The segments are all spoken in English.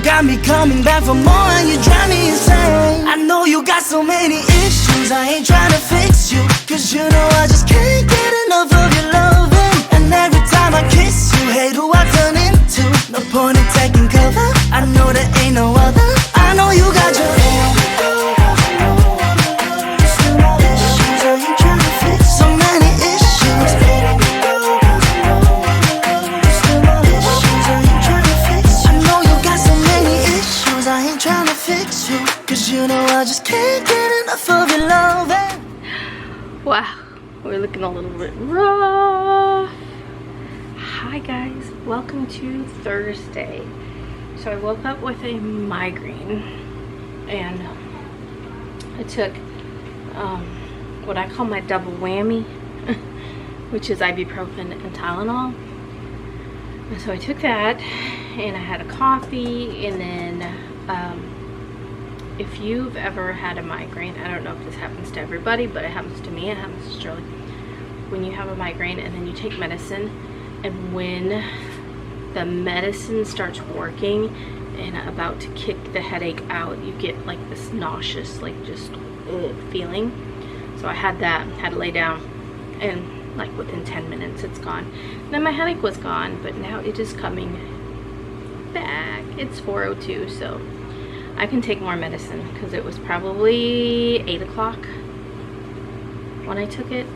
got me coming back for more and you drive me insane. I know you got so many issues, I ain't trying to fix you, cause you know I just can't get enough of your loving. And every time I kiss you, hate who I turn into. No point in taking cover, I know there ain't no other. I know you got your issues, I ain't trying to fix so many issues. Cause you know I just can't get enough of your love. Wow, we're looking a little bit rough. Hi guys, welcome to Thursday. So I woke up with a migraine and I took what I call my double whammy, which is ibuprofen and Tylenol. And so I took that and I had a coffee, and then if you've ever had a migraine, I don't know if this happens to everybody, but it happens to me, it happens to Shirley. When you have a migraine and then you take medicine, and when the medicine starts working and about to kick the headache out, you get like this nauseous, like just feeling. So I had that, had to lay down, and like within 10 minutes it's gone. And then my headache was gone, but now it is coming back. It's 4:02, so I can take more medicine because it was probably 8 o'clock when I took it.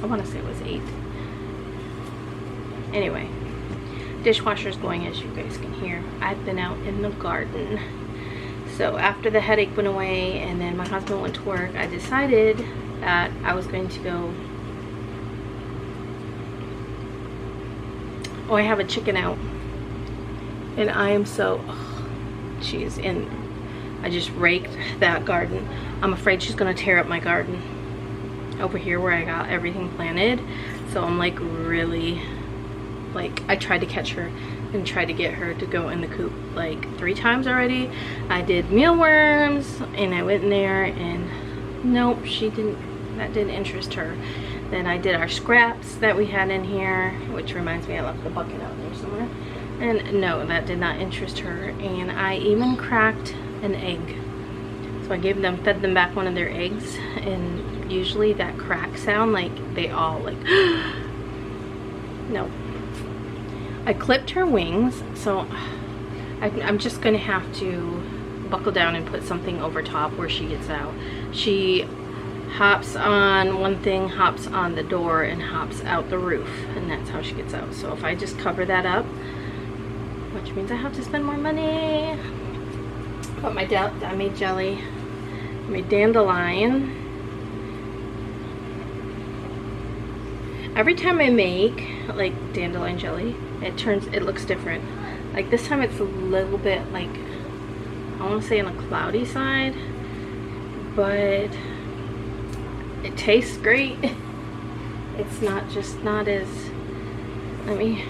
I want to say it was 8. Anyway, dishwasher's going, as you guys can hear. I've been out in the garden. So after the headache went away and then my husband went to work, I decided that I was going to go. Oh, I have a chicken out. And I am so, she's in, I just raked that garden. I'm afraid she's gonna tear up my garden over here where I got everything planted. So I'm like really, like, I tried to catch her and tried to get her to go in the coop like 3 times already. I did mealworms and I went in there and nope, she didn't, that didn't interest her. Then I did our scraps that we had in here, which reminds me I left the bucket out there somewhere. And no, that did not interest her. And I even cracked an egg. So I gave them, fed them back one of their eggs. And usually that crack sound, like they all like, no. I clipped her wings. So I'm just gonna have to buckle down and put something over top where she gets out. She hops on one thing, hops on the door, and hops out the roof. And that's how she gets out. So if I just cover that up, which means I have to spend more money. But I made jelly. I made dandelion. Every time I make like dandelion jelly, it looks different. Like this time it's a little bit like, I want to say on the cloudy side, but it tastes great. It's not just not as, let me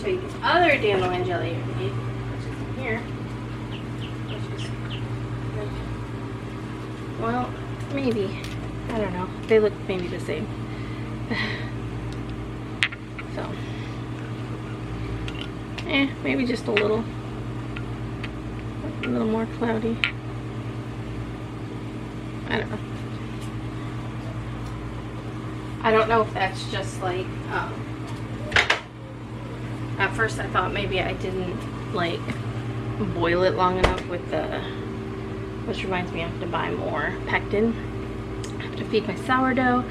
show you this other dandelion jelly I made, which is in here. Well, maybe, I don't know, they look maybe the same. So maybe just a little more cloudy. I don't know. I don't know if that's just like at first I thought maybe I didn't like boil it long enough with the, which reminds me I have to buy more pectin. I have to feed my sourdough.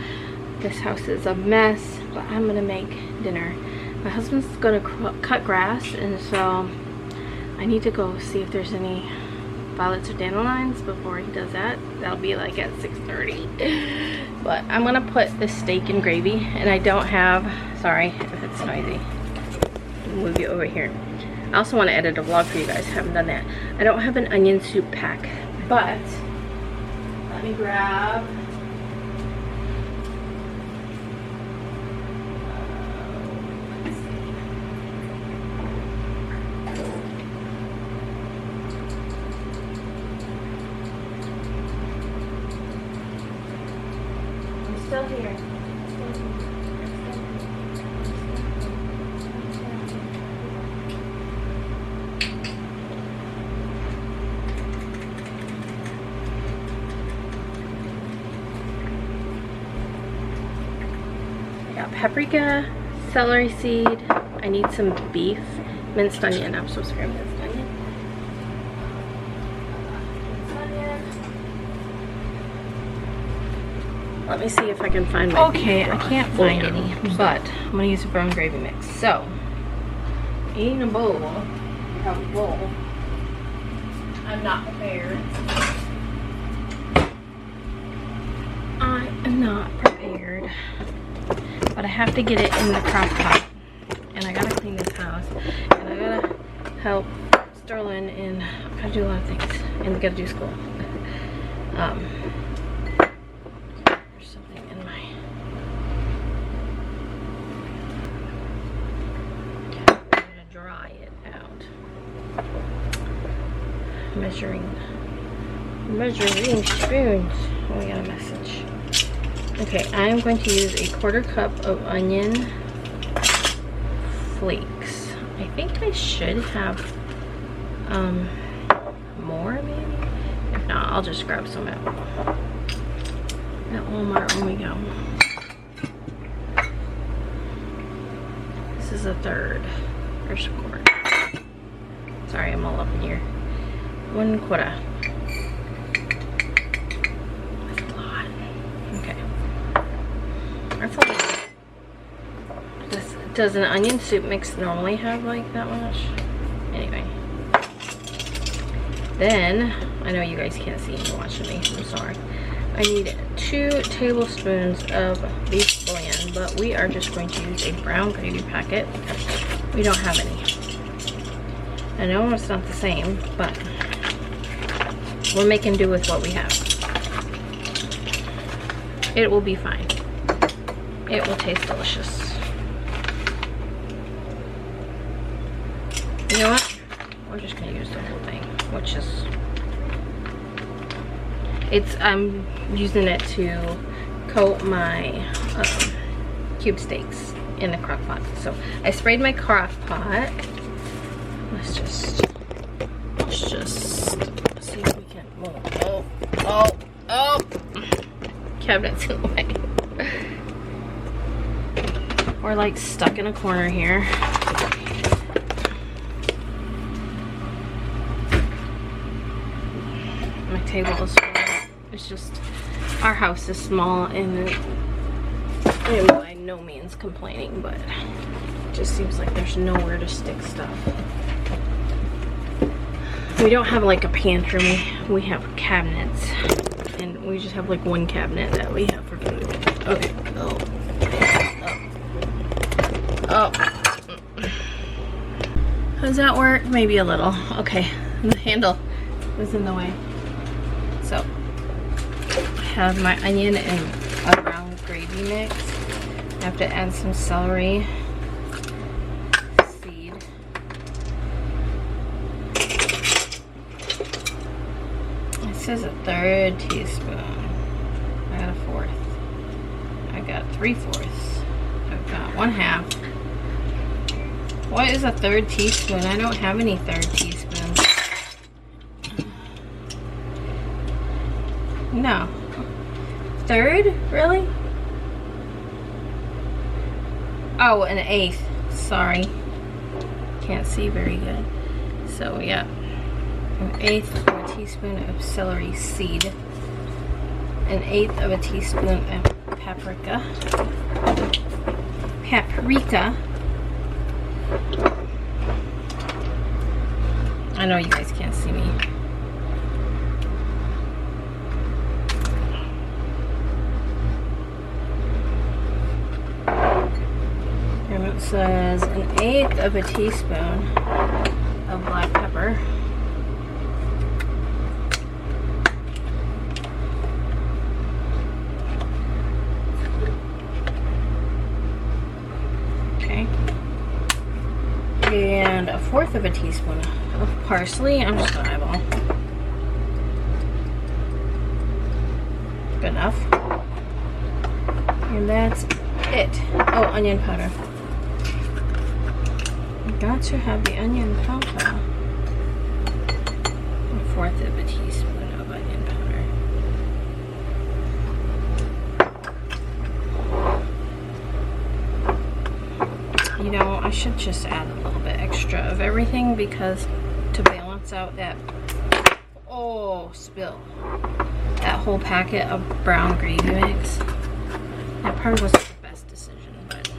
This house is a mess, but I'm gonna make dinner. My husband's gonna cut grass, and so I need to go see if there's any violets or dandelions before he does that. That'll be like at 6:30. But I'm gonna put the steak in gravy, and I don't have, sorry if it's noisy, move you over here. I also want to edit a vlog for you guys, haven't done that. I don't have an onion soup pack, but let me grab still here. paprika, celery seed. I need some beef, minced onion. I'm supposed to grab minced onion. Let me see if I can find my beef. I can't find any, but I'm gonna use a brown gravy mix. So, in a bowl, you have a bowl. I'm not prepared. I am not prepared, but I have to get it in the crock pot, and I gotta clean this house, and I gotta help Sterling, and I gotta do a lot of things, and I gotta do school. There's something in my. I'm gonna dry it out. Measuring spoons. Oh, we got a message. Okay, I'm going to use a 1/4 cup of onion flakes. I think I should have more maybe. If not, I'll just grab some at Walmart when we go. This is a third. There's a quart. Sorry, I'm all up in here. 1/4. That's a lot. Okay. That's a lot. Does an onion soup mix normally have like that much? Anyway. Then, I know you guys can't see me watching me, I'm sorry. I need 2 tablespoons of beef bouillon, but we are just going to use a brown gravy packet. We don't have any. I know it's not the same, but we're making do with what we have. It will be fine. It will taste delicious. You know what? We're just gonna use the whole thing, which is, I'm using it to coat my cube steaks in the crock pot. So I sprayed my crock pot. Let's just see if we can. Oh! Cabinet's in the way. We're like stuck in a corner here. My table is full. It's just, our house is small, and I am by no means complaining, but it just seems like there's nowhere to stick stuff. We don't have like a pantry, we have cabinets, and we just have like one cabinet that we have for food. Okay. Oh. Does that work? Maybe a little. Okay, the handle was in the way. So, I have my onion and a brown gravy mix. I have to add some celery seed. It says a 1/3 teaspoon. I got a 1/4. I got 3/4. I've got 1/2. What is a 1/3 teaspoon? I don't have any 1/3 teaspoons. No. 1/3? Really? Oh, an 1/8. Sorry. Can't see very good. So we got 1/8 of a teaspoon of celery seed. 1/8 of a teaspoon of paprika. I know you guys can't see me. And it says 1/8 of a teaspoon of black pepper. Okay. And a 1/4 of a teaspoon of parsley. I'm just gonna eyeball. Good enough. And that's it. Oh, onion powder. Got to have the onion powder. 1/4 of a teaspoon of onion powder. know, I should just add a little bit extra of everything because to balance out that, oh, spill, that whole packet of brown gravy mix. That probably wasn't the best decision, but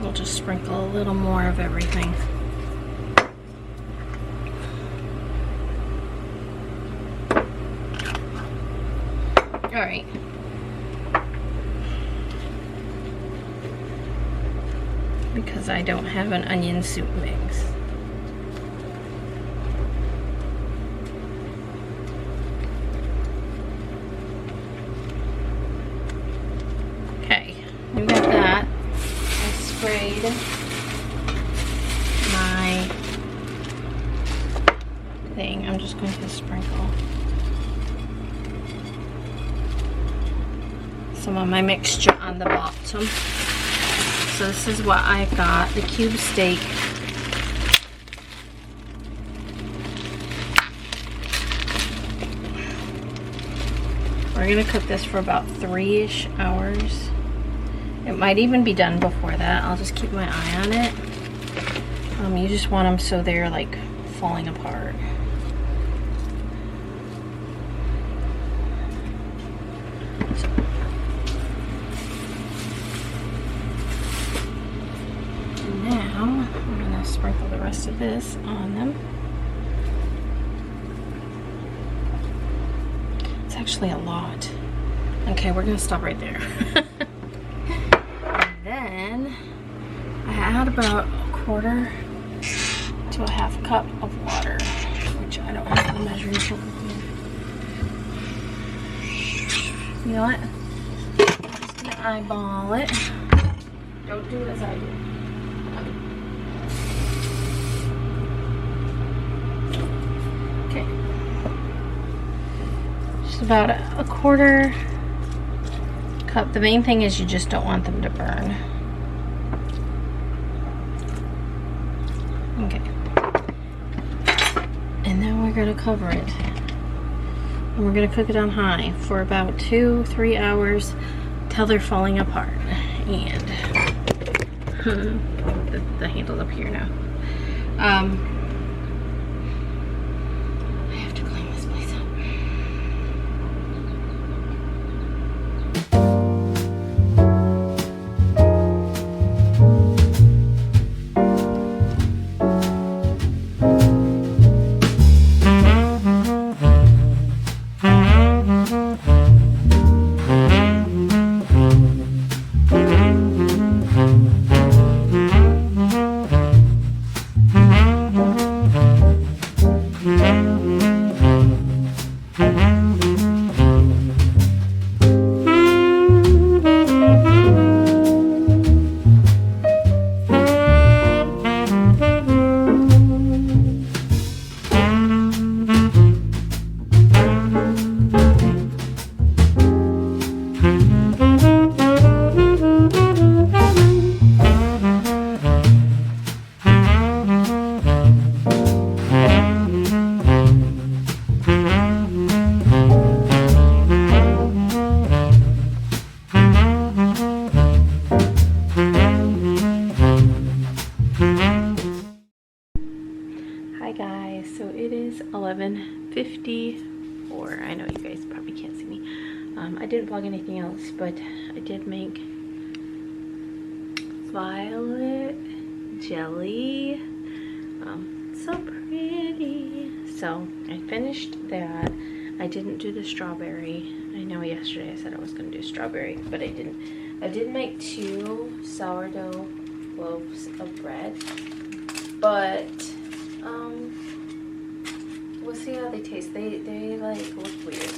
we'll just sprinkle a little more of everything. All right. Because I don't have an onion soup mix. Okay, we got that. I sprayed my thing. I'm just going to sprinkle some of my mixture on the bottom. So this is what I got, the cube steak. We're gonna cook this for about 3-ish hours. It might even be done before that. I'll just keep my eye on it. You just want them so they're like falling apart. I'm gonna sprinkle the rest of this on them. It's actually a lot. Okay, we're gonna stop right there. And then I add about 1/4 to a 1/2 cup of water, which I don't have the measuring cup with me. You know what? I'm just gonna eyeball it. Don't do it as I do. Okay, just about a 1/4 cup. The main thing is you just don't want them to burn. Okay, and then we're gonna cover it, and we're gonna cook it on high for about 2-3 hours till they're falling apart. And the handle's up here now. Hi guys, so it is 11:54. I know you guys probably can't see me. I didn't vlog anything else, but I did make violet jelly. So pretty. So I finished that. I didn't do the strawberry. I know yesterday I said I was going to do strawberry, but I didn't. I did make 2 sourdough loaves of bread, but we'll see how they taste. They like look weird.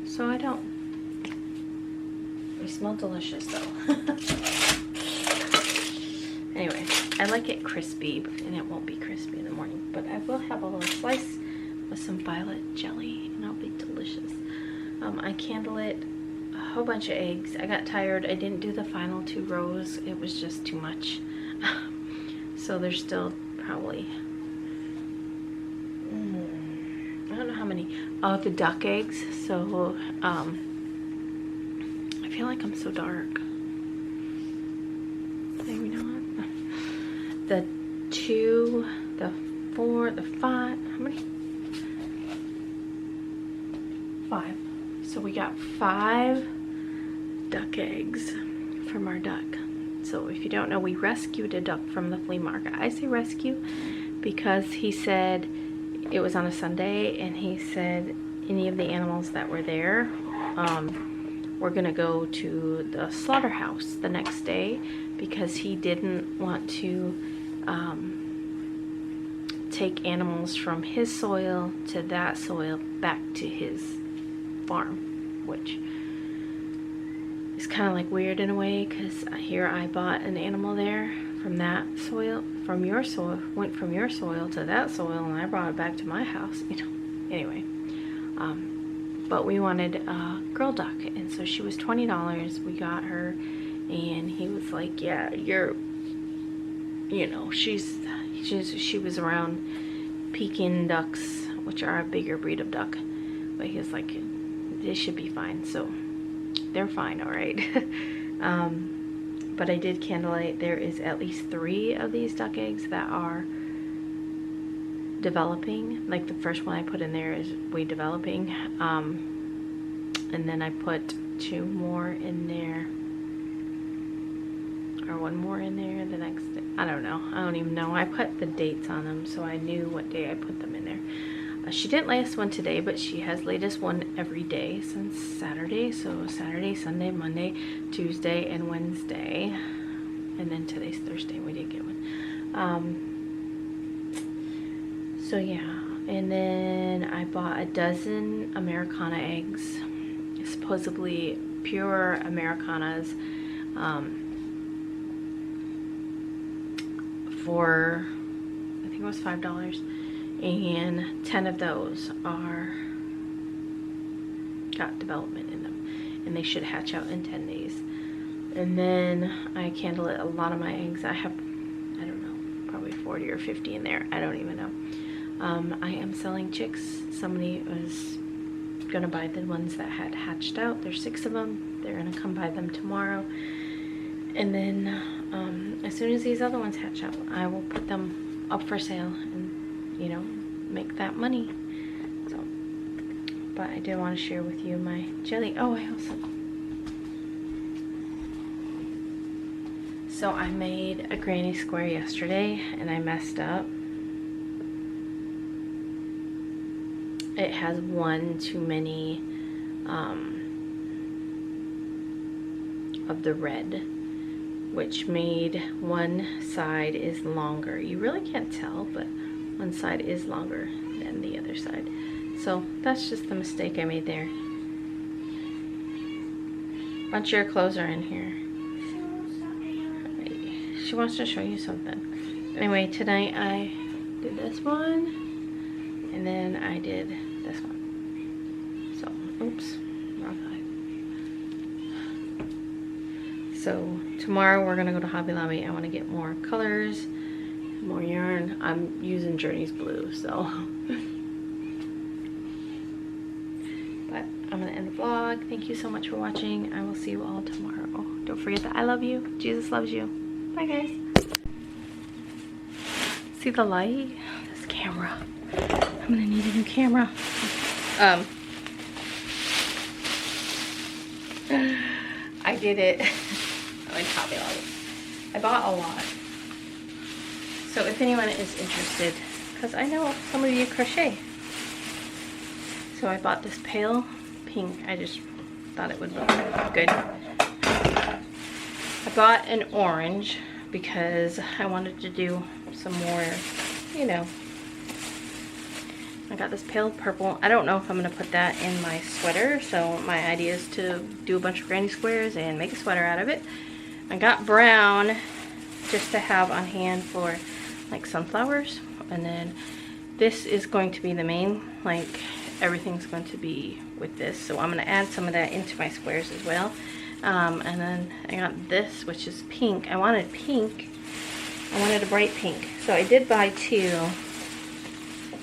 So I don't. They smell delicious though. Anyway, I like it crispy, and it won't be crispy in the morning, but I will have a little slice with some violet jelly, and it'll be delicious. I candle it a whole bunch of eggs. I got tired. I didn't do the final 2 rows. It was just too much. So there's still probably, I don't know how many, of duck eggs. So I feel like I'm so dark. Maybe not. The 2, the 4, the 5. How many? 5. So we got 5 duck eggs from our duck. So if you don't know, we rescued a duck from the flea market. I say rescue because he said it was on a Sunday, and he said any of the animals that were there, we're gonna go to the slaughterhouse the next day, because he didn't want to take animals from his soil to that soil back to his farm, which is kind of like weird in a way, because here I bought an animal there from that soil, from your soil, went from your soil to that soil, and I brought it back to my house, you know. Anyway, but we wanted a girl duck, and so she was $20. We got her, and he was like, yeah, you're, you know, she was around Pekin ducks, which are a bigger breed of duck, but he was like, they should be fine. So they're fine, all right. But I did candlelight. There is at least 3 of these duck eggs that are developing. Like the first one I put in there is way developing, and then I put 2 more in there, or 1 more in there the next day. I don't know. I don't even know. I put the dates on them, so I knew what day I put them in there. She didn't lay us one today, but she has laid us one every day since Saturday. So Saturday, Sunday, Monday, Tuesday, and Wednesday. And then today's Thursday. We did get one. So yeah. And then I bought a dozen Americana eggs. Supposedly pure Americanas. For, I think it was $5. And 10 of those got development in them, and they should hatch out in 10 days. And then I candlelit a lot of my eggs. I have, I don't know, probably 40 or 50 in there. I don't even know. I am selling chicks. Somebody was gonna buy the ones that had hatched out. There's 6 of them. They're gonna come buy them tomorrow. And then as soon as these other ones hatch out, I will put them up for sale and, you know, make that money. So, but I did want to share with you my jelly. Oh, so I made a granny square yesterday, and I messed up. It has 1 too many of the red, which made one side is longer. You really can't tell, but one side is longer than the other side. So that's just the mistake I made there. A bunch of your clothes are in here. She wants to show you something. Anyway, tonight I did this one, and then I did this one. So, oops, wrong side. So tomorrow we're gonna go to Hobby Lobby. I want to get more colors, more yarn. I'm using Journey's blue, so. But I'm gonna end the vlog. Thank you so much for watching. I will see you all tomorrow. Don't forget that I love you. Jesus loves you. Bye, guys. See the light? This camera. I'm gonna need a new camera. I did it. I'm in Hobby Lobby. I bought a lot. So if anyone is interested, because I know some of you crochet. So I bought this pale pink. I just thought it would look good. I bought an orange because I wanted to do some more, you know. I got this pale purple. I don't know if I'm going to put that in my sweater. So my idea is to do a bunch of granny squares and make a sweater out of it. I got brown just to have on hand for like sunflowers. And then this is going to be the main, like everything's going to be with this. So I'm going to add some of that into my squares as well. And then I got this, which is pink. I wanted pink. I wanted a bright pink. So I did buy 2.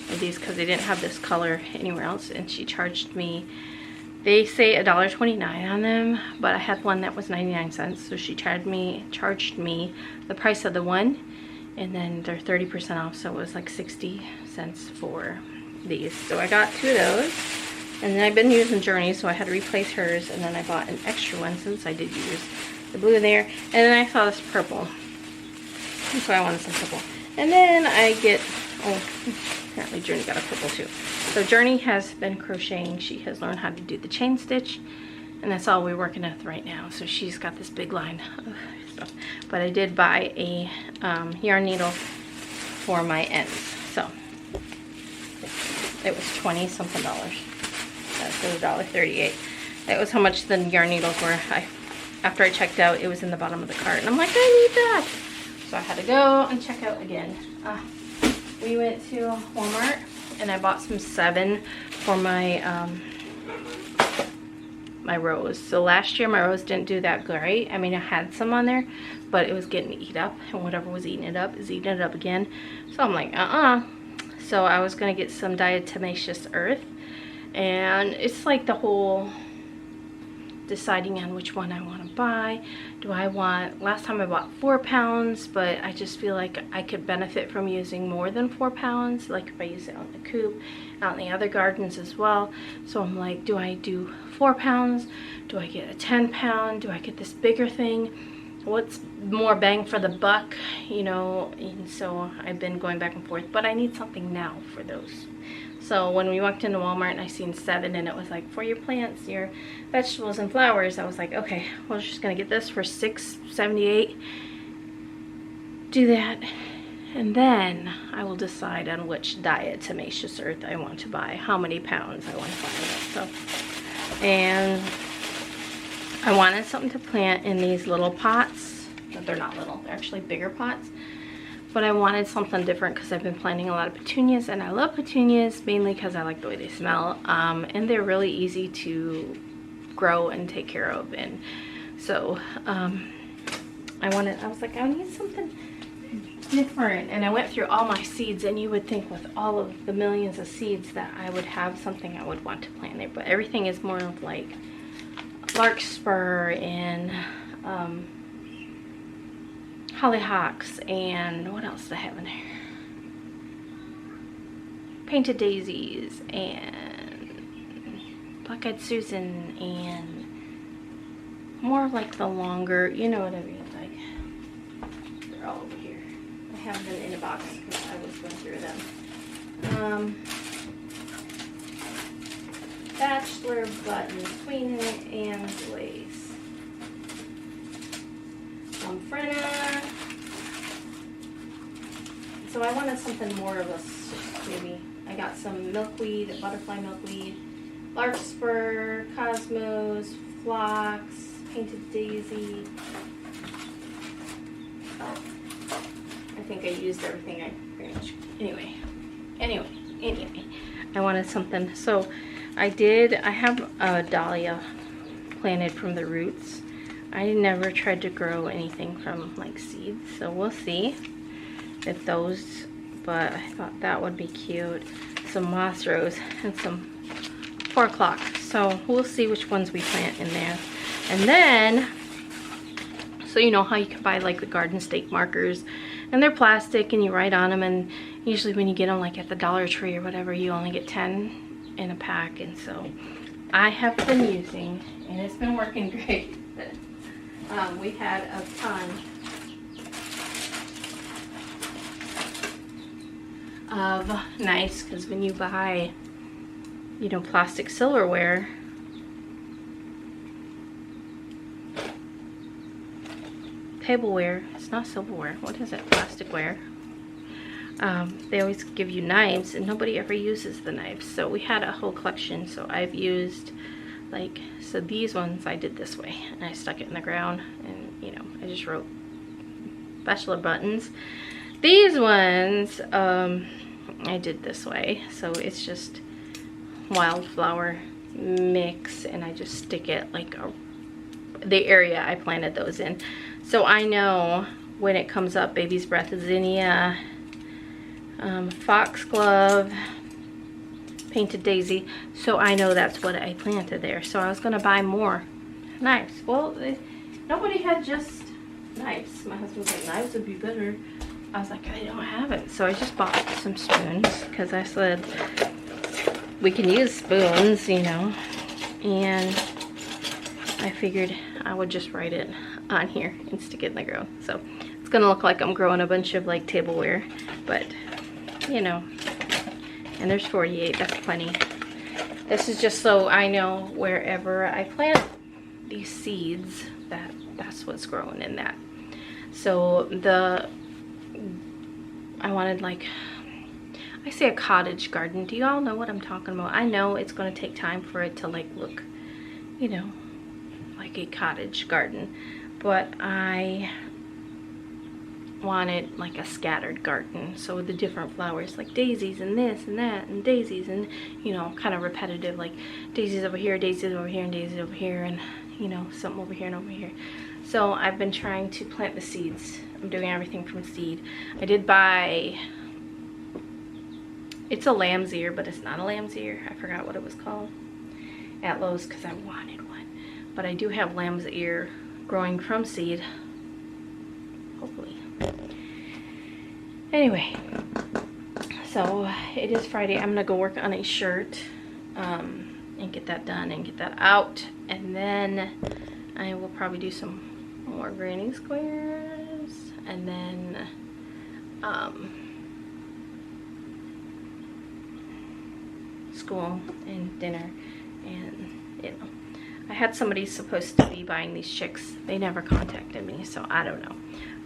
of these because they didn't have this color anywhere else, and she charged me, they say $1.29 on them, but I had one that was 99 cents, so she charged me the price of the one, and then they're 30% off, so it was like 60 cents for these. So I got 2 of those, and then I've been using Journey, so I had to replace hers, and then I bought an extra one since I did use the blue there, and then I saw this purple, and so I wanted some purple. And then I get, oh, apparently Journey got a purple too. So Journey has been crocheting. She has learned how to do the chain stitch, and that's all we're working with right now. So she's got this big line of stuff. But I did buy a yarn needle for my ends. So it was 20 something dollars. That's $1.38. That was how much the yarn needles were. After I checked out, it was in the bottom of the cart, and I'm like, I need that. So I had to go and check out again. We went to Walmart, and I bought some 7 for my my rose. So last year my rose didn't do that great. I mean, I had some on there, but it was getting eaten up, and whatever was eating it up is eating it up again. So I'm like, So I was gonna get some diatomaceous earth, and it's like the whole deciding on which one I want to buy. Do I want, last time I bought 4 pounds, but I just feel like I could benefit from using more than 4 pounds, like if I use it on the coop, out in the other gardens as well. So I'm like, do I do 4 pounds? Do I get a 10 pound? Do I get this bigger thing? What's more bang for the buck, you know? And so I've been going back and forth, but I need something now for those. So when we walked into Walmart and I seen 7, and it was like, for your plants, your vegetables and flowers, I was like, okay, well, I'm just gonna get this for $6.78. Do that, and then I will decide on which diatomaceous earth I want to buy, how many pounds I want to buy of it. So, and I wanted something to plant in these little pots, but they're not little, they're actually bigger pots. But I wanted something different because I've been planting a lot of petunias, and I love petunias mainly because I like the way they smell, and they're really easy to grow and take care of. And so I was like, I need something different. And I went through all my seeds, and you would think with all of the millions of seeds that I would have something I would want to plant there, but everything is more of like larkspur and hollyhocks, and what else do I have in there? Painted daisies and black-eyed Susan, and more of like the longer, you know what I mean, like they're all over here. I have them in a box because I was going through them. Bachelor buttons, queen and lace. Frenna. So I wanted something more of a, maybe, I got some milkweed, butterfly milkweed, larkspur, cosmos, phlox, painted daisy. I think I used everything I pretty much, anyway, I wanted something. So I have a dahlia planted from the roots. I never tried to grow anything from like seeds, so we'll see if those, but I thought that would be cute. Some moss rose and some 4 o'clock. So we'll see which ones we plant in there. And then, so you know how you can buy like the garden stake markers, and they're plastic and you write on them, and usually when you get them like at the Dollar Tree or whatever, you only get 10 in a pack. And so I have been using, and it's been working great. We had a ton of nice, because when you buy, you know, plastic silverware, tableware, it's not silverware, what is it, plasticware, they always give you knives, and nobody ever uses the knives. So we had a whole collection, so I've used like, so these ones I did this way, and I stuck it in the ground, and you know, I just wrote bachelor buttons. These ones I did this way, so it's just wildflower mix, and I just stick it like the area I planted those in. So I know when it comes up, baby's breath, zinnia, foxglove, painted daisy, so I know that's what I planted there. So I was gonna buy more knives. Well, nobody had just knives. My husband was like, knives would be better. I was like, I don't have it. So I just bought some spoons because I said we can use spoons, you know, and I figured I would just write it on here and stick it in the grow. So it's gonna look like I'm growing a bunch of like tableware, but you know, and there's 48, that's plenty. This is just so I know wherever I plant these seeds, that's what's growing in that. So I wanted, like, I say a cottage garden. Do you all know what I'm talking about? I know it's going to take time for it to like look, you know, like a cottage garden, but I wanted like a scattered garden, so with the different flowers, like daisies and this and that and daisies, and you know, kind of repetitive, like daisies over here, daisies over here, and daisies over here, and you know, something over here and over here. So I've been trying to plant the seeds. I'm doing everything from seed. I did buy, it's a lamb's ear, but it's not a lamb's ear. I forgot what it was called at Lowe's because I wanted one. But I do have lamb's ear growing from seed, hopefully. Anyway, so it is Friday. I'm gonna go work on a shirt and get that done and get that out, and then I will probably do some more granny squares, and then school and dinner, and you know, I had somebody supposed to be buying these chicks. They never contacted me, so I don't know.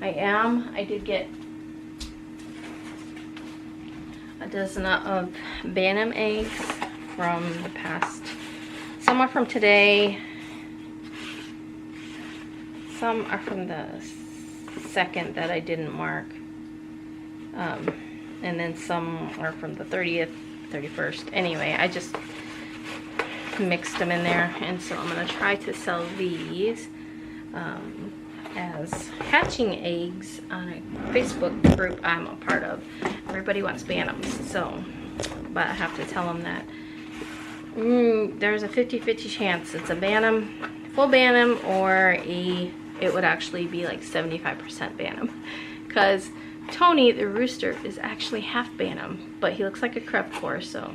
I did get a dozen of Bantam eggs from the past. Some are from today. Some are from the second that I didn't mark. And then some are from the 30th, 31st. Anyway, I just mixed them in there. And so I'm going to try to sell these as hatching eggs on a Facebook group I'm a part of. Everybody wants Bantams, so, but I have to tell them that there's a 50-50 chance it's a Bantam, full Bantam, or it would actually be like 75% Bantam, because Tony the rooster is actually half Bantam, but he looks like a crevecore. So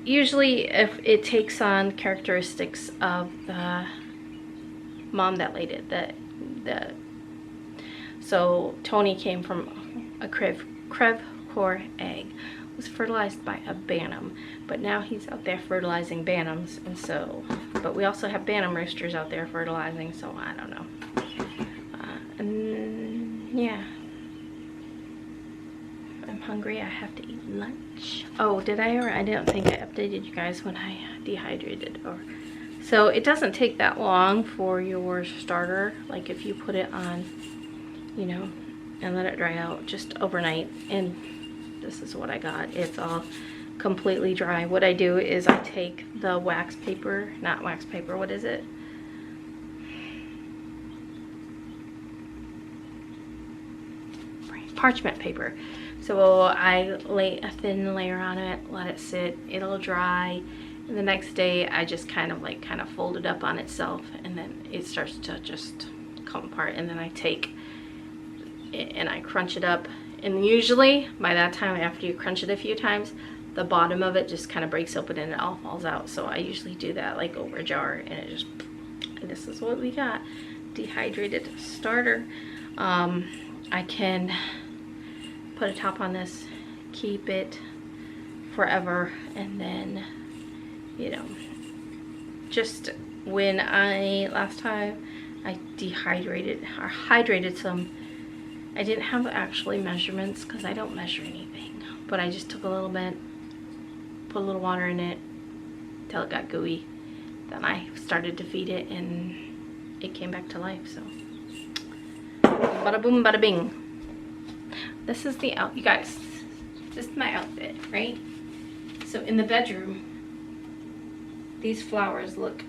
usually if it takes on characteristics of the mom that laid it, so Tony came from a crevecore egg, was fertilized by a Bantam, but now he's out there fertilizing Bantams, and so, but we also have Bantam roosters out there fertilizing, so I don't know. And yeah, I'm hungry. I have to eat lunch. Oh, did I? Or I don't think I updated you guys when I dehydrated. Or so it doesn't take that long for your starter, like if you put it on, you know, and let it dry out just overnight. And this is what I got. It's all completely dry. What I do is I take the wax paper, not wax paper, what is it? Parchment paper. So I lay a thin layer on it, let it sit, it'll dry, and the next day I just kind of fold it up on itself, and then it starts to just come apart, and then I take it and I crunch it up. And usually by that time, after you crunch it a few times, the bottom of it just kind of breaks open and it all falls out. So I usually do that like over a jar, and it just, and this is what we got. Dehydrated starter. I can put a top on this, keep it forever, and then, you know, just when last time I dehydrated or hydrated some, I didn't have actually measurements because I don't measure anything, but I just took a little bit, put a little water in it till it got gooey. Then I started to feed it and it came back to life. So bada boom, bada bing. This is the you guys, this is my outfit, right? So in the bedroom, these flowers look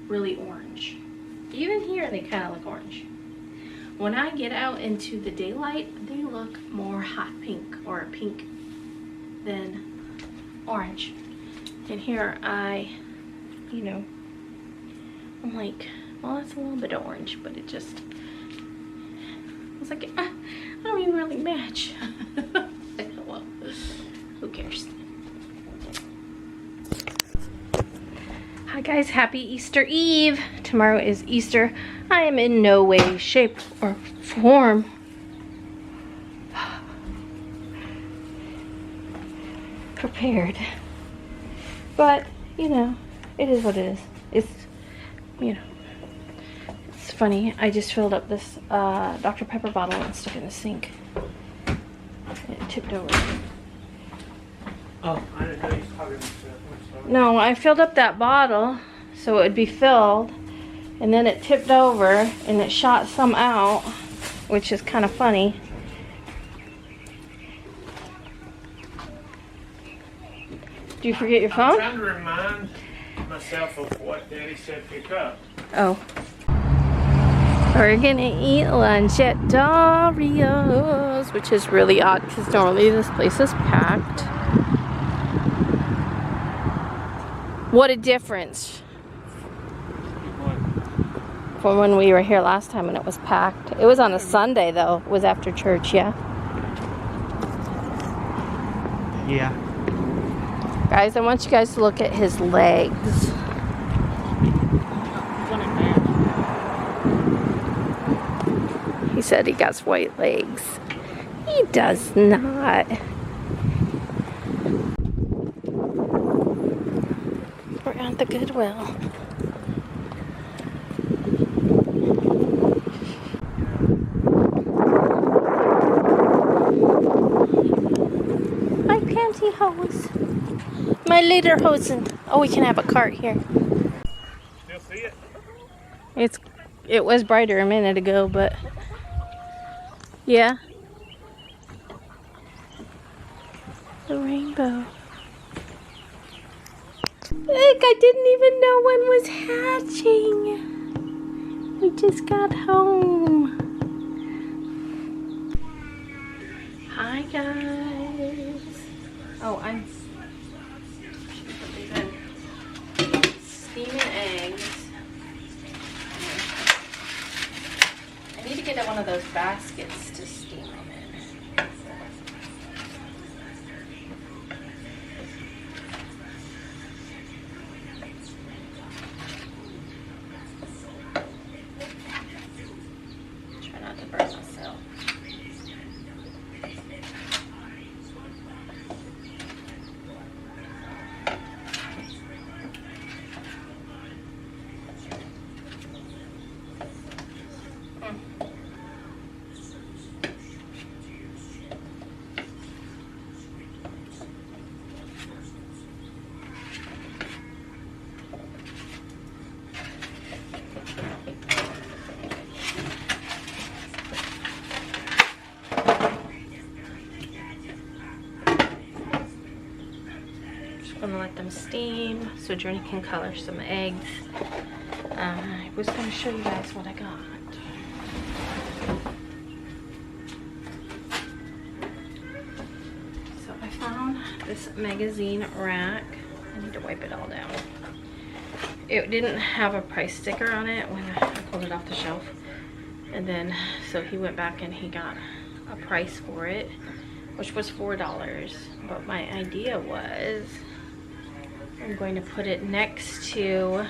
really orange. Even here, they kind of look orange. When I get out into the daylight, they look more hot pink, or a pink, than orange. And here you know, I'm like, well, that's a little bit of orange, but it just, I was like, I don't even really match. Well, who cares? Hi guys, happy Easter Eve. Tomorrow is Easter. I am in no way, shape, or form prepared. But, you know, it is what it is. It's, you know, it's funny. I just filled up this Dr. Pepper bottle and stuck it in the sink. It tipped over. Oh, I didn't know you was talking about that. No, I filled up that bottle so it would be filled, and then it tipped over and it shot some out, which is kind of funny. Do you forget your phone? I'm trying to remind myself of what Daddy said pick up. Oh. We're gonna eat lunch at Dario's, which is really odd because normally this place is packed. What a difference from when we were here last time and it was packed. It was on a Sunday though. It was after church, yeah? Yeah. Guys, I want you guys to look at his legs. He said he got white legs. He does not. We're at the Goodwill. My pantyhose. My lederhosen. Oh, we can have a cart here. Still see it? It was brighter a minute ago, but yeah. The rainbow. Look, I didn't even know one was hatching. We just got home. Hi guys. Oh, I'm steaming eggs. I need to get one of those baskets to steam them in. Try not to burn myself. Gonna let them steam so Journey can color some eggs. I was gonna show you guys what I got. So I found this magazine rack. I need to wipe it all down. It didn't have a price sticker on it when I pulled it off the shelf, and then so he went back and he got a price for it, which was $4. But my idea was I'm going to put it next to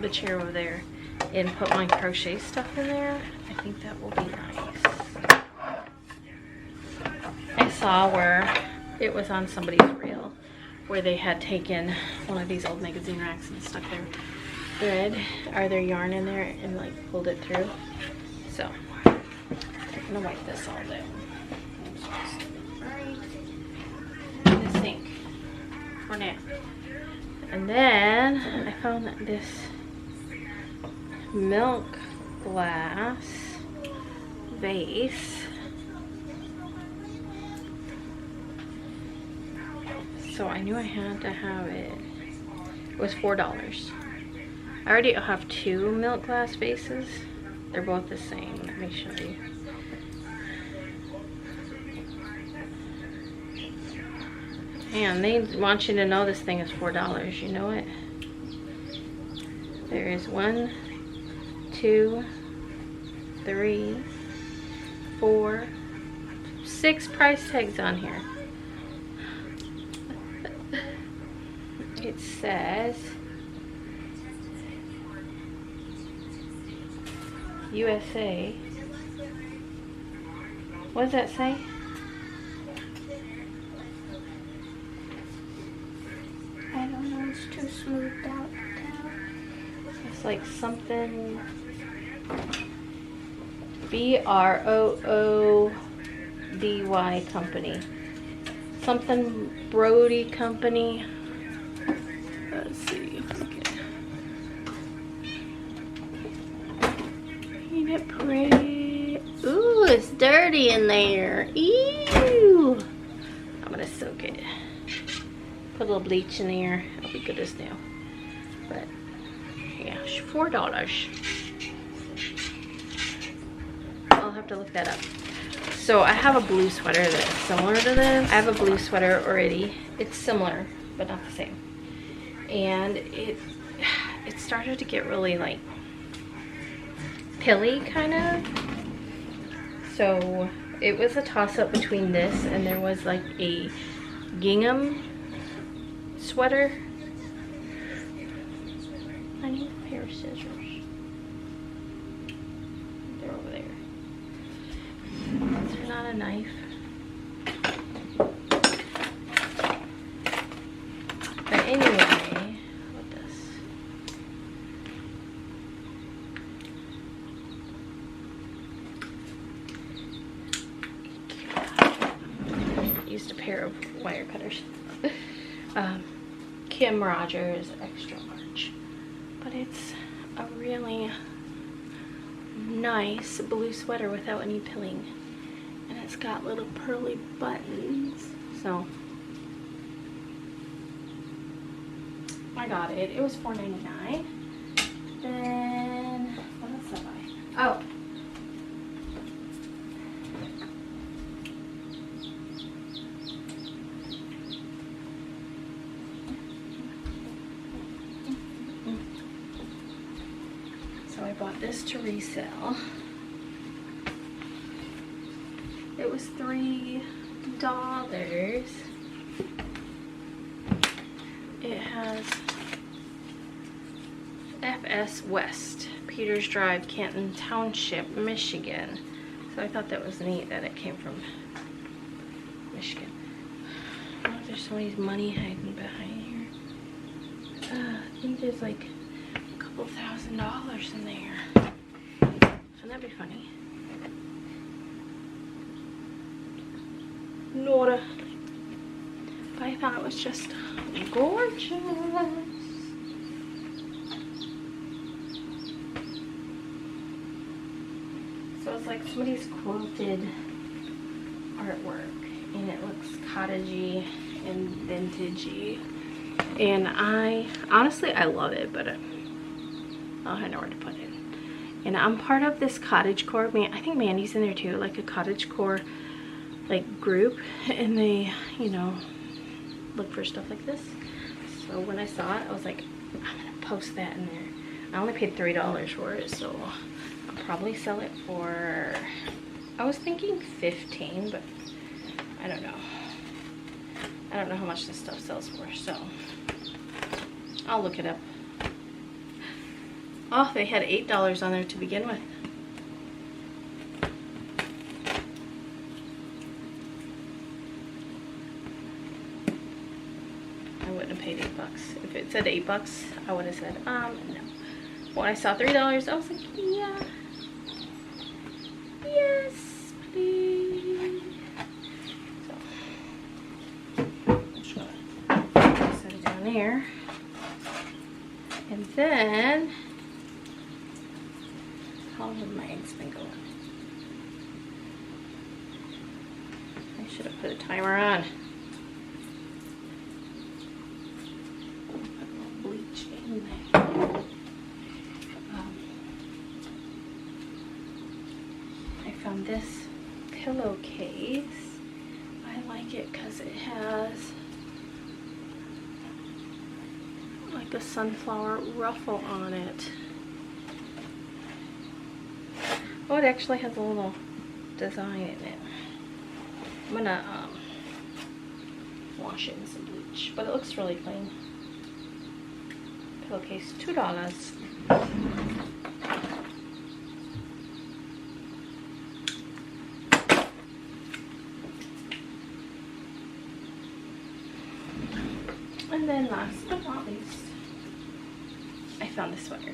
the chair over there and put my crochet stuff in there. I think that will be nice. I saw where it was on somebody's reel where they had taken one of these old magazine racks and stuck their thread or their yarn in there and like pulled it through. So I'm gonna wipe this all down. In the sink for now. And then I found this milk glass vase. So I knew I had to have it. It was $4. I already have 2 milk glass vases. They're both the same. Let me show you. Man, they want you to know this thing is $4. You know it? There is 1, 2, 3, 4, 6 price tags on here. It says USA. What does that say? I don't know, it's too smoothed out. It's like something BROODY company. Something Brody company. Let's see if we can. Ain't it pretty? Ooh, it's dirty in there. Ew. I'm gonna soak it. Put a little bleach in there. It'll be good as new. But yeah, $4. I'll have to look that up. So I have a blue sweater that's similar to this. I have a blue sweater already. It's similar, but not the same. And it started to get really like pilly kind of. So it was a toss-up between this and there was like a gingham sweater. I need a pair of scissors. They're over there. Is there not a knife? But anyway, what this? Used a pair of wire cutters. Kim Rogers extra large, but it's a really nice blue sweater without any pilling, and it's got little pearly buttons. So I got it. It was $4.99. Then what else did I buy? Oh. So I bought this to resell. It was $3. It has FS West, Peters Drive, Canton Township, Michigan. So I thought that was neat that it came from Michigan. I wonder if there's somebody's money hiding behind here. I think there's like $2,000 in there. Wouldn't that be funny? Nora. But I thought it was just gorgeous. So it's like somebody's quilted artwork, and it looks cottagey and vintagey. And I honestly love it, but I don't know where to put it. And I'm part of this cottagecore. I think Mandy's in there too, like a cottagecore like group, and they, you know, look for stuff like this. So when I saw it, I was like, I'm gonna post that in there. I only paid $3 for it, so I'll probably sell it for, I was thinking $15, but I don't know. I don't know how much this stuff sells for, so I'll look it up. Oh, they had $8 on there to begin with. I wouldn't have paid $8. If it said $8, I would have said, no. When I saw $3, I was like, yeah. Yes, please. So, I'm just gonna set it down there. And then, how have my eggs been going? I should have put a timer on. Put a little bleach in there. I found this pillowcase. I like it because it has like a sunflower ruffle on it. Oh, it actually has a little design in it. I'm gonna wash it in some bleach, but it looks really clean. Pillowcase, $2. And then last but not least, I found this sweater.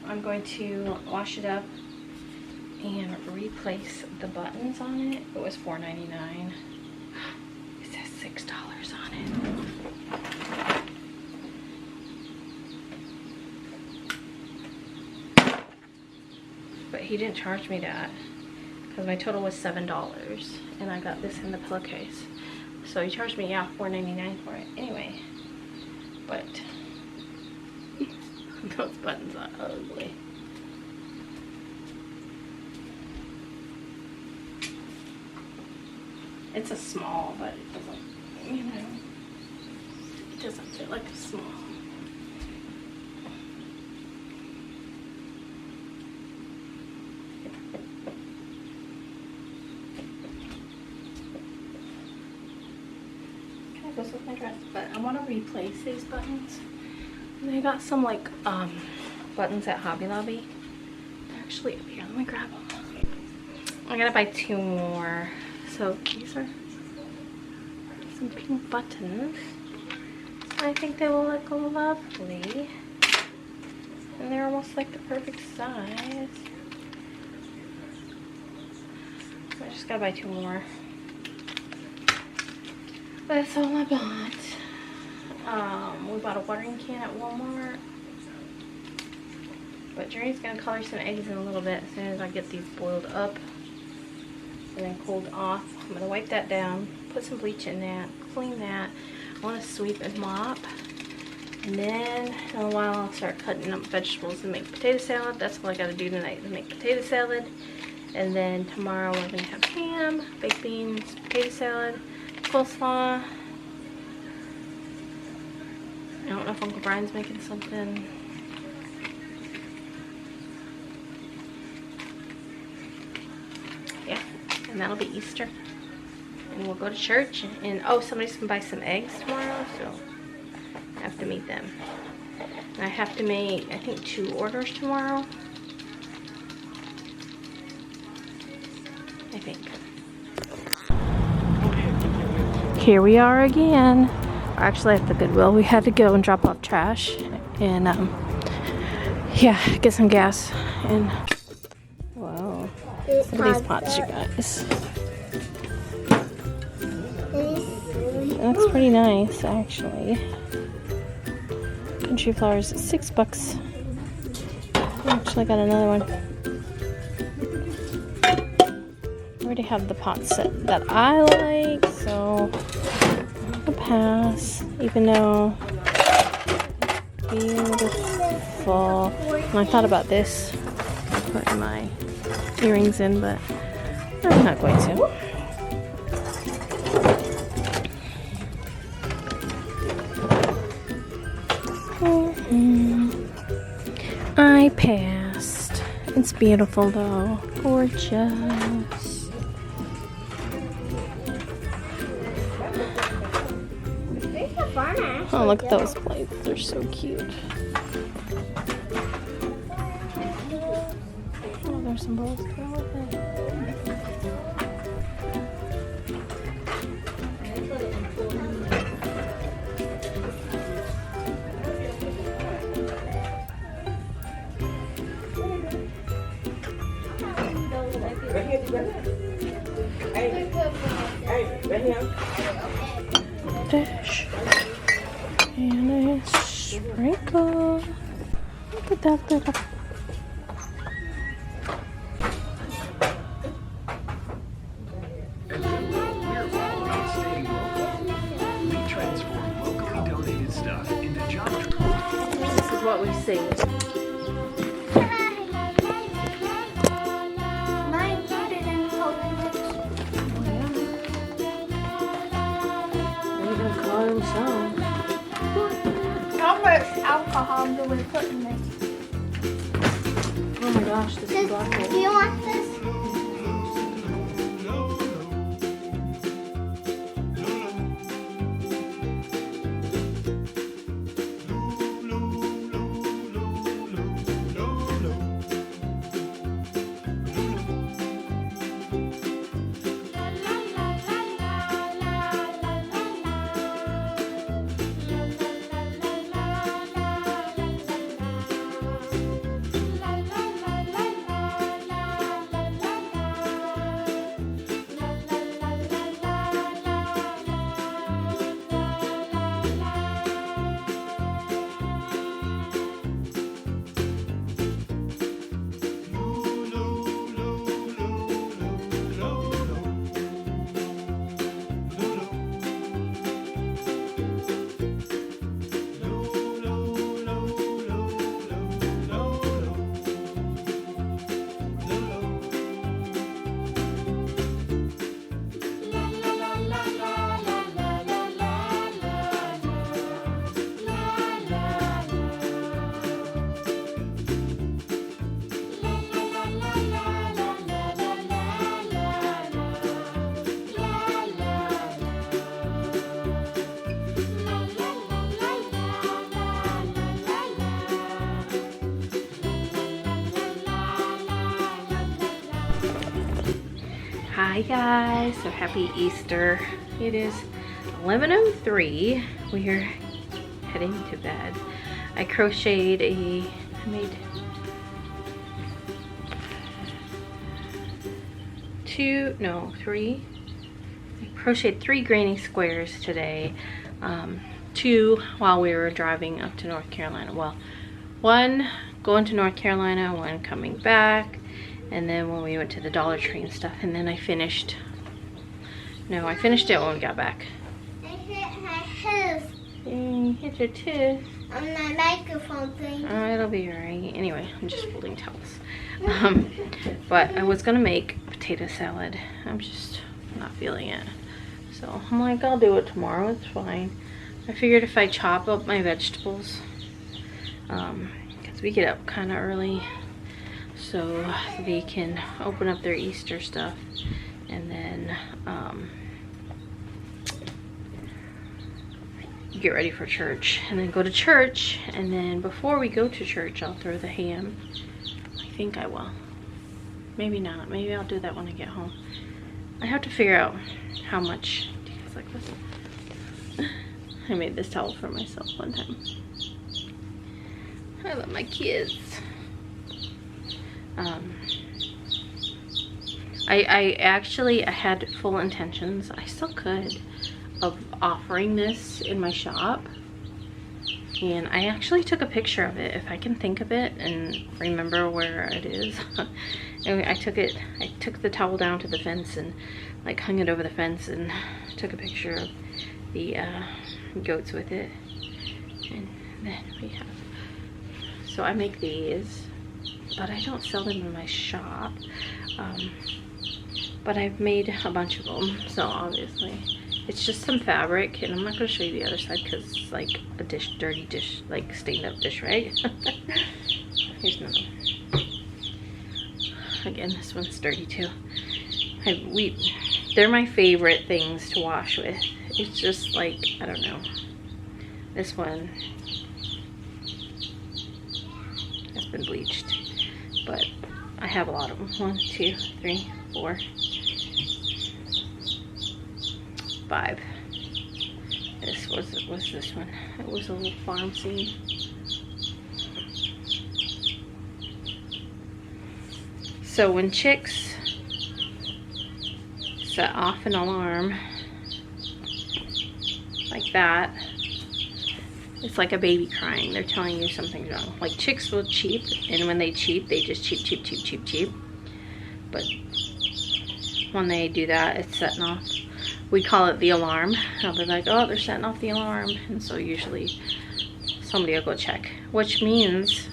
I'm going to wash it up and replace the buttons on it. It was $4.99. It says $6 on it. But he didn't charge me that because my total was $7 and I got this in the pillowcase. So he charged me, yeah, $4.99 for it. Anyway, but those buttons are ugly. It's a small, but it doesn't, you know, it doesn't fit like a small. Kind of goes with my dress, but I want to replace these buttons. And I got some like buttons at Hobby Lobby. They're actually up here. Let me grab them. I gotta buy 2 more. So these are some pink buttons. I think they will look lovely. And they're almost like the perfect size. So I just gotta buy 2 more. That's all I bought. We bought a watering can at Walmart. But Journey's gonna color some eggs in a little bit as soon as I get these boiled up and then cooled off. I'm gonna wipe that down, put some bleach in that, clean that. I want to sweep and mop. And then in a while I'll start cutting up vegetables and make potato salad. That's all I gotta do tonight is make potato salad. And then tomorrow we're gonna have ham, baked beans, potato salad, coleslaw. I don't know if Uncle Brian's making something. Yeah, and that'll be Easter. And we'll go to church. And oh, somebody's gonna buy some eggs tomorrow, so I have to meet them. And I have to make, I think, 2 orders tomorrow. I think. Here we are again. Actually at the Goodwill. We had to go and drop off trash and yeah, get some gas. And wow, look at these pots, you guys. It looks pretty nice, actually. Country flowers, $6. I actually got another one. I already have the pot set that I like, so I'll pass, even though beautiful. And I thought about this, putting my earrings in, but I'm not going to. I passed. It's beautiful though, gorgeous. Oh, look at those plates. They're so cute. Oh, there's some bowls to go with it. Dish. And a sprinkle. Look at that little. We're all about staying local. We transform locally donated stuff into job. This is what we see. by themselves. How much alcohol do we put in this? Oh my gosh, this is black Do hole. you want this? Hi guys, so happy Easter. It is 11:03. We're heading to bed. I crocheted I crocheted 3 granny squares today. 2 while we were driving up to North Carolina. Well, 1 going to North Carolina, 1 coming back. And then when we went to the Dollar Tree and stuff, and then I finished it when we got back. I hit my tooth You hit your tooth. on my microphone thing. Oh, it'll be alright. Anyway, I'm just folding towels. But I was gonna make potato salad. I'm just not feeling it. So I'm like, I'll do it tomorrow, it's fine. I figured if I chop up my vegetables, because we get up kind of early, so they can open up their Easter stuff and then get ready for church and then go to church, and then before we go to church I'll throw the ham. I think I will. Maybe not. Maybe I'll do that when I get home. I have to figure out how much. Do you guys like this? I made this towel for myself one time. I love my kids. I had full intentions, I still could, of offering this in my shop, and I actually took a picture of it, if I can think of it and remember where it is. And I took the towel down to the fence and like hung it over the fence and took a picture of the goats with it. And then we have, so I make these, but I don't sell them in my shop. But I've made a bunch of them, so obviously it's just some fabric, and I'm not going to show you the other side because it's like a dirty dish, like stained up dish rag. Here's another one. Again, this one's dirty too. They're my favorite things to wash with. It's just like, I don't know. This one has been bleached, but I have a lot of them. 1, 2, 3, 4, 5. What's this one? It was a little farm scene. So when chicks set off an alarm like that, it's like a baby crying. They're telling you something's wrong. Like, chicks will cheep, and when they cheep, they just cheep, cheep, cheep, cheep, cheep. But when they do that, it's setting off. We call it the alarm. I'll be like, oh, they're setting off the alarm. And so usually somebody will go check, which means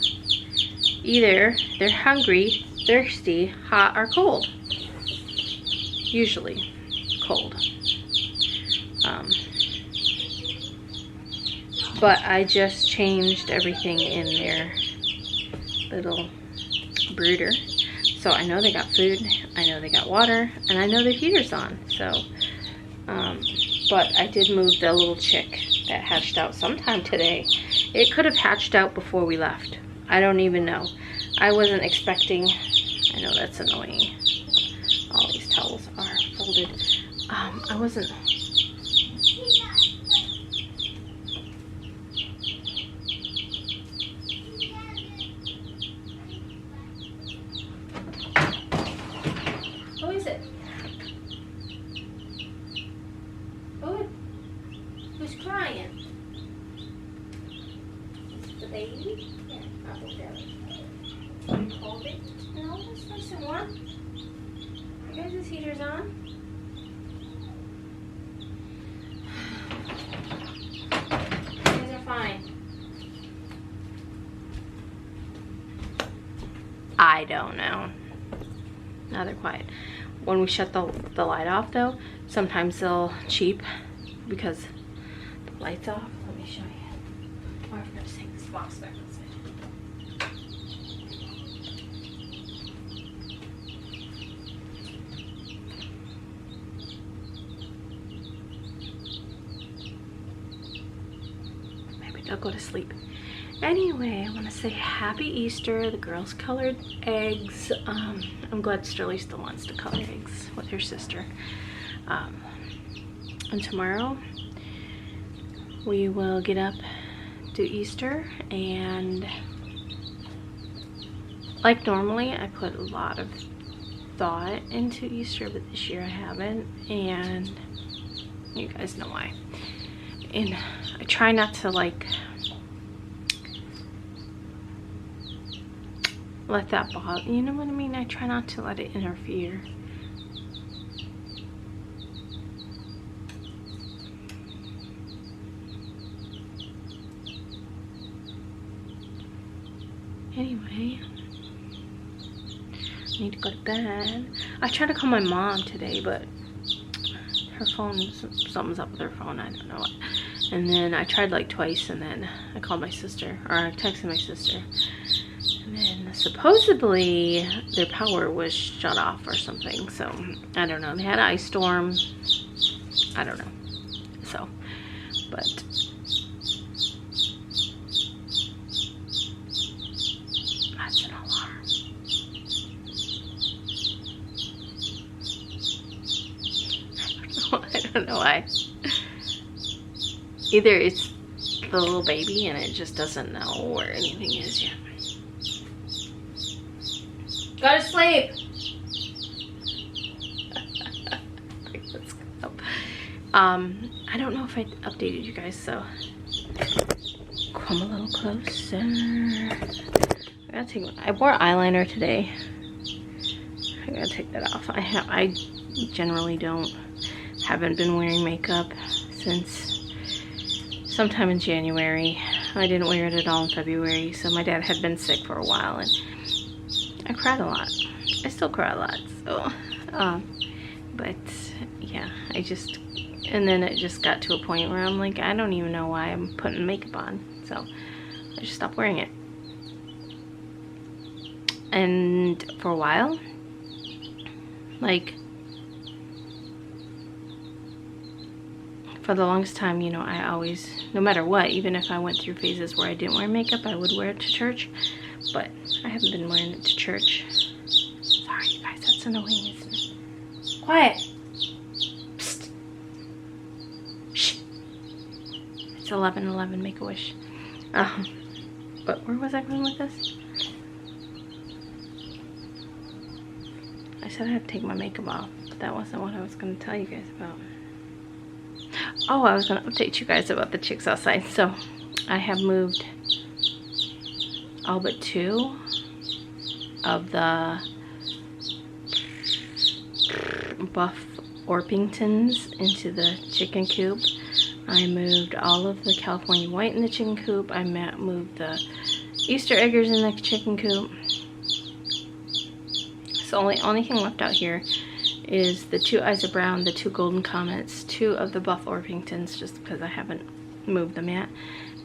either they're hungry, thirsty, hot, or cold. Usually cold. But I just changed everything in their little brooder. So I know they got food, I know they got water, and I know the heater's on. So, but I did move the little chick that hatched out sometime today. It could have hatched out before we left. I don't even know. I wasn't expecting. I know that's annoying. All these towels are folded. I wasn't. Who is it? Who's crying? The baby? Yeah, I'll hold that. Can you hold it? No, it's nice and warm. You guys, this heater's on. Things are fine. I don't know. Now they're quiet. When we shut the light off though, sometimes they'll cheep because the light's off. Let me show you. Or I'm gonna take this box back outside. Maybe they'll go to sleep. Anyway, I want to say happy Easter. The girls colored eggs. I'm glad Sterling still wants to color eggs with her sister. And tomorrow we will get up, do Easter, and like normally I put a lot of thought into Easter, but this year I haven't, and you guys know why. And I try not to like let that bother, you know what I mean? I try not to let it interfere. Anyway, I need to go to bed. I tried to call my mom today, but her phone, something's up with her phone, I don't know what. And then I tried like twice, and then I called my sister, or I texted my sister. And then supposedly their power was shut off or something, so I don't know. They had an ice storm. I don't know. So, but that's an alarm. I don't know why. Either it's the little baby and it just doesn't know where anything is yet. Go to sleep. Let's go. I don't know if I updated you guys, so come a little closer. I wore eyeliner today. I gotta take that off. I generally haven't been wearing makeup since sometime in January. I didn't wear it at all in February, so my dad had been sick for a while, and I cried a lot. I still cry a lot, so, but yeah, and then it just got to a point where I'm like, I don't even know why I'm putting makeup on, so I just stopped wearing it. And for a while, like, for the longest time, you know, I always, no matter what, even if I went through phases where I didn't wear makeup, I would wear it to church. But I haven't been wearing it to church. Sorry, you guys, that's annoying, isn't it? Quiet. Psst. Shh. It's 11:11. Make a wish. But where was I going with this? I said I had to take my makeup off, but that wasn't what I was going to tell you guys about. Oh, I was going to update you guys about the chicks outside. So I have moved all but 2 of the buff Orpingtons into the chicken coop. I moved all of the California white in the chicken coop. I moved the Easter eggers in the chicken coop. So the only thing left out here is the 2 Eyes of Brown, the 2 Golden Comets, 2 of the buff Orpingtons, just because I haven't moved them yet,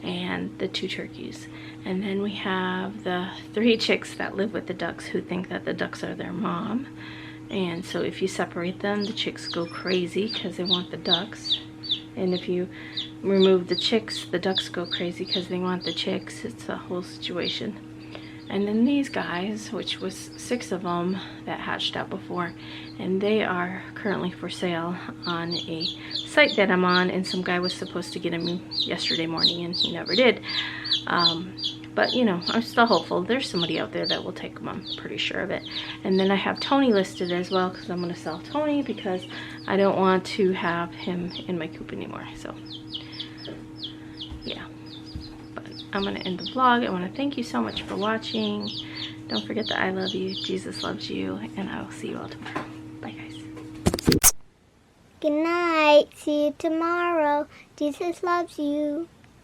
and the 2 turkeys. And then we have the 3 chicks that live with the ducks who think that the ducks are their mom. And so if you separate them, the chicks go crazy because they want the ducks. And if you remove the chicks, the ducks go crazy because they want the chicks. It's a whole situation. And then these guys, which was 6 of them that hatched out before, and they are currently for sale on a site that I'm on, and some guy was supposed to get them yesterday morning and he never did. But you know, I'm still hopeful. There's somebody out there that will take them, I'm pretty sure of it. And then I have Tony listed as well because I'm going to sell Tony because I don't want to have him in my coop anymore. So yeah. I'm going to end the vlog. I want to thank you so much for watching. Don't forget that I love you, Jesus loves you, and I will see you all tomorrow. Bye, guys. Good night. See you tomorrow. Jesus loves you.